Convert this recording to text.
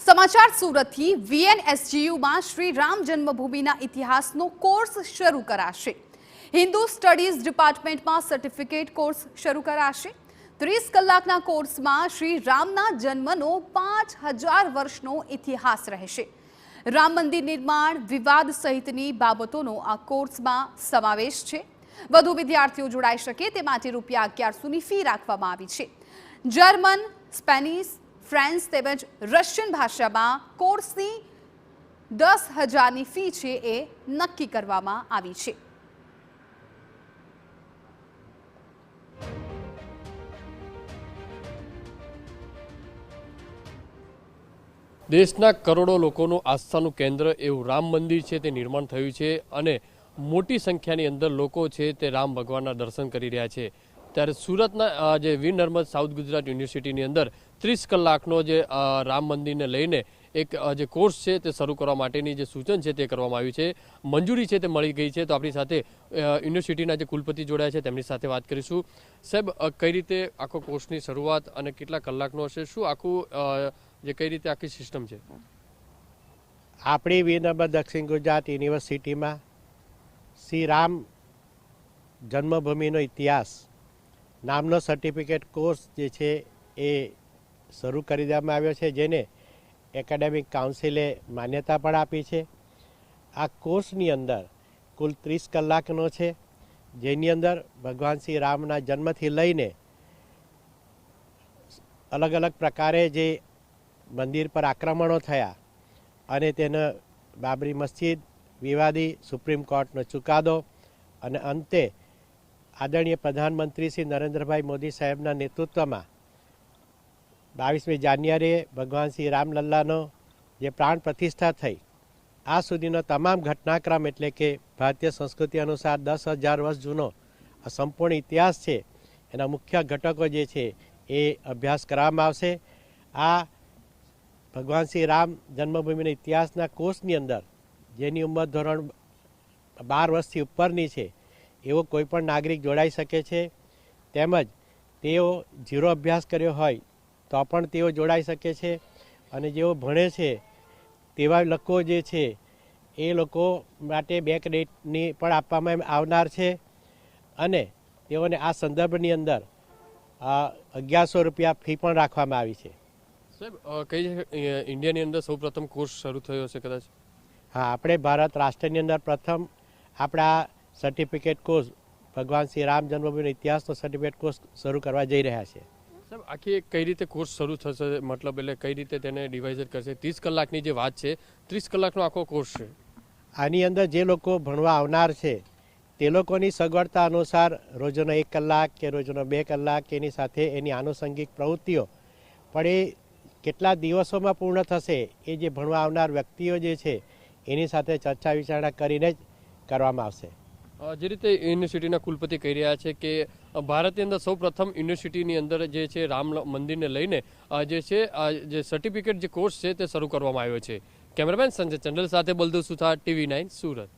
સમાચાર સુરતથી વીએનએસજીયુમાં શ્રી રામ જન્મભૂમિના ઇતિહાસનો કોર્સ શરૂ કરાશે। હિન્દુ સ્ટડીઝ ડિપાર્ટમેન્ટમાં સર્ટિફિકેટ કોર્સ શરૂ કરાશે। 30 કલાકના કોર્સમાં શ્રી રામના જન્મનો 5000 વર્ષનો ઇતિહાસ રહેશે। રામ મંદિર નિર્માણ વિવાદ સહિતની બાબતોનો આ કોર્સમાં સમાવેશ છે। વધુ વિદ્યાર્થીઓ જોડાઈ શકે તે માટે ₹1100ની ફી રાખવામાં આવી છે। જર્મન, સ્પેનિશ, ફ્રેન્ચ તેમજ રશિયન ભાષામાં કોર્સની 10,000ની ફી છે એ નક્કી કરવામાં આવી છે। દેશના કરોડો લોકોનું આસ્થાનું કેન્દ્ર એવું રામ મંદિર છે તે નિર્માણ થયું છે અને મોટી સંખ્યાની અંદર લોકો છે તે રામ ભગવાનના દર્શન કરી રહ્યા છે। ત્યારે સુરતના જે વીર નર્મદ સાઉથ ગુજરાત યુનિવર્સિટીની અંદર 30 કલાકનો જે રામ મંદિરને લઈને એક જે કોર્સ છે તે શરૂ કરવા માટેની જે સૂચન છે તે કરવામાં આવ્યું છે। મંજૂરી છે તે મળી ગઈ છે। તો આપણી સાથે યુનિવર્સિટીના જે કુલપતિ જોડાયા છે તેમની સાથે વાત કરીશું। સાહેબ, કઈ રીતે આખો કોર્સની શરૂઆત અને કેટલા કલાકનો હશે, શું આખું જે કઈ રીતે આખી સિસ્ટમ છે? આપણી વીર નર્મદ દક્ષિણ ગુજરાત યુનિવર્સિટીમાં શ્રી રામ જન્મભૂમિનો ઇતિહાસ નામનો સર્ટિફિકેટ કોર્સ જે છે એ શરૂ કરી દેવામાં આવ્યો છે, જેને એકેડેમિક કાઉન્સિલે માન્યતા પણ આપી છે। આ કોર્સની અંદર કુલ 30 કલાકનો છે, જેની અંદર ભગવાન શ્રી રામના જન્મથી લઈને અલગ અલગ પ્રકારે જે મંદિર પર આક્રમણો થયા અને તેનો બાબરી મસ્જિદ વિવાદી સુપ્રીમ કોર્ટનો ચુકાદો અને અંતે આદરણીય પ્રધાનમંત્રી શ્રી નરેન્દ્રભાઈ મોદી સાહેબના નેતૃત્વમાં 22મી જાન્યુઆરીએ ભગવાન શ્રી રામલલ્લાનો જે પ્રાણ પ્રતિષ્ઠા થઈ આ સુધીનો તમામ ઘટનાક્રમ એટલે કે ભારતીય સંસ્કૃતિ અનુસાર 10,000 વર્ષ જૂનો આ સંપૂર્ણ ઇતિહાસ છે, એના મુખ્ય ઘટકો જે છે એ અભ્યાસ કરવામાં આવશે। આ ભગવાન શ્રી રામ જન્મભૂમિના ઇતિહાસના કોર્સની અંદર જેની ઉંમર ધોરણ 12 વર્ષથી ઉપરની છે એવો કોઈ પણ નાગરિક જોડાઈ શકે છે, તેમજ તેઓ ઝીરો અભ્યાસ કર્યો હોય તો પણ તેઓ જોડાઈ શકે છે અને જેઓ ભણે છે તેવા લોકો જે છે એ લોકો માટે 2 ક્રેડિટની પણ આપવામાં આવનાર છે અને તેઓને આ સંદર્ભની અંદર ₹1100 ફી પણ રાખવામાં આવી છે। સાહેબ, કઈ ઇન્ડિયાની અંદર સૌપ્રથમ કોર્સ શરૂ થયો હશે કદાચ? હા, આપણે ભારત રાષ્ટ્રની અંદર પ્રથમ આપણા સર્ટિફિકેટ કોર્સ ભગવાન શ્રી રામ જન્મભૂમિનો ઇતિહાસનો સર્ટિફિકેટ કોર્સ શરૂ કરવા જઈ રહ્યા છે। સાહેબ, આખી કઈ રીતે કોર્સ શરૂ થશે, મતલબ એટલે કઈ રીતે તેને ડિવાઇઝર કરશે? 30 કલાકની જે વાત છે, 30 કલાકનો આખો કોર્સ છે। આની અંદર જે લોકો ભણવા આવનાર છે તે લોકોની સગવડતા અનુસાર રોજનો 1 કલાક કે રોજનો 2 કલાક એની સાથે એની આનુષંગિક પ્રવૃત્તિઓ પણ એ કેટલા દિવસોમાં પૂર્ણ થશે એ જે ભણવા આવનાર વ્યક્તિઓ જે છે એની સાથે ચર્ચા વિચારણા કરીને જ કરવામાં આવશે। જે રીતે યુનિવર્સિટીના કુલપતિ કહી રહ્યા છે કે ભારતની અંદર સૌ પ્રથમ યુનિવર્સિટીની અંદર જે છે રામ મંદિરને લઈને જે છે જે સર્ટિફિકેટ જે કોર્સ છે તે શરૂ કરવામાં આવ્યો છે। કેમેરામેન સંજય ચંડલ સાથે બલદેવ સુથાર, TV9 સુરત।